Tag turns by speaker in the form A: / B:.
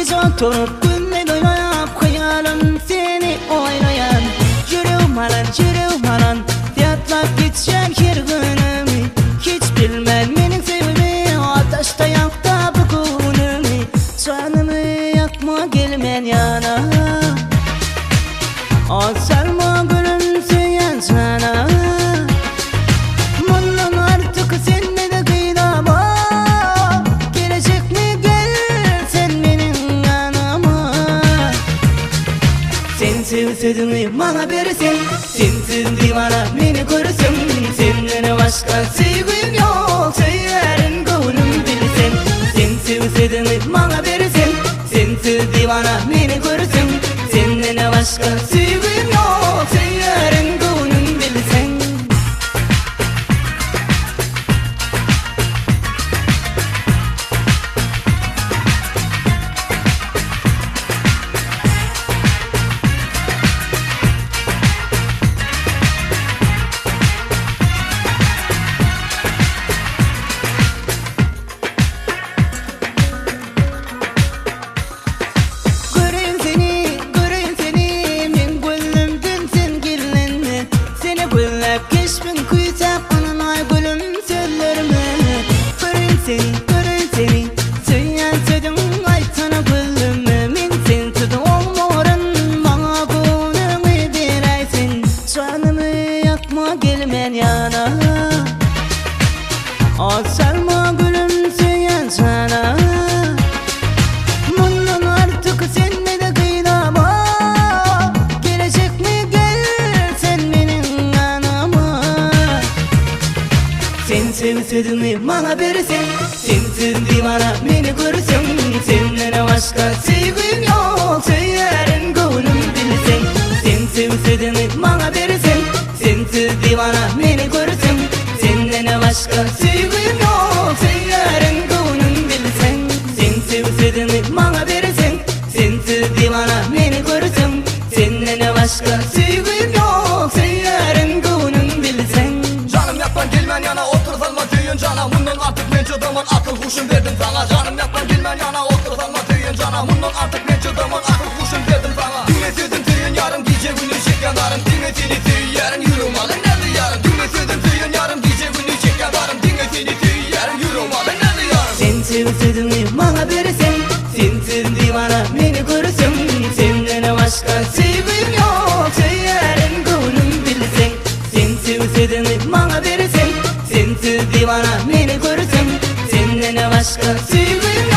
A: Gece oturup gündüz oynayıp Hayalim seni oynayan Yüreğim alan Yatlap gidecek her günümü Hiç bilmem menin sevimi Ateşte yakta bugünümü Canımı yakma gelmen yana Sarma gülüm söyleyen sana Bundan artık seninle de kıydama Gelecek mi gel sen benim yanıma Sensiz sözümü bana verirsin Sensiz divana beni korusun Senden başka sevgim yok Söylerin gönlüm bilsin Sensiz sözümü bana verirsin Sensiz divana beni korusun Senden başka sevgim yok Söylerin gönlüm bilsin Geçmin kuyacak onun ay gülüm sözlerime Görün seni Söyleyen sözüm ay sana gülüm Min sensiz olmuyorum Bana gönlümü vereysin Canımı yakma gelmen yana Sarma gülüm söyleyen sana Bundan artık seninle de kıydama Gelecek mi gel sen benim yanıma Sensiz sözümü bana verirsin Sensiz divana beni korusun Senden başka sevgim yok Söylerin gönlüm bilsin Sensiz sözümü bana verirsin Sensiz divana beni korusun Senden başka sevgim yok Söylerin gönlüm bilsin Sensiz sözümü bana verirsin Sensiz divana beni korusun Senden başka sevgim yok Söylerin gönlüm bilsin
B: Canım yapman gelmen yana otur salma düğün cana Bundan artık men çıdımın akıl kuşun verdim sana Canım yapman gelmen yana otur salma düğün cana Bundan artık men çıdımın akıl kuşun verdim sana Dinle sözüm düğün yarım gece günü çek yanarım Dinle seni düğün yarım yürüm alın nerede yarım Dinle sözüm düğün yarım gece günü çek yanarım Dinle seni düğün yarım yürüm alın nerede yarım
A: Sensiz sözümü bana verirsin Sensiz divana beni korusun Senden başka sevgim yok Söylerin gönlüm bilsin Sensiz sözümü bana verirsin Sensiz divana beni korusun Senden başka sevgim yok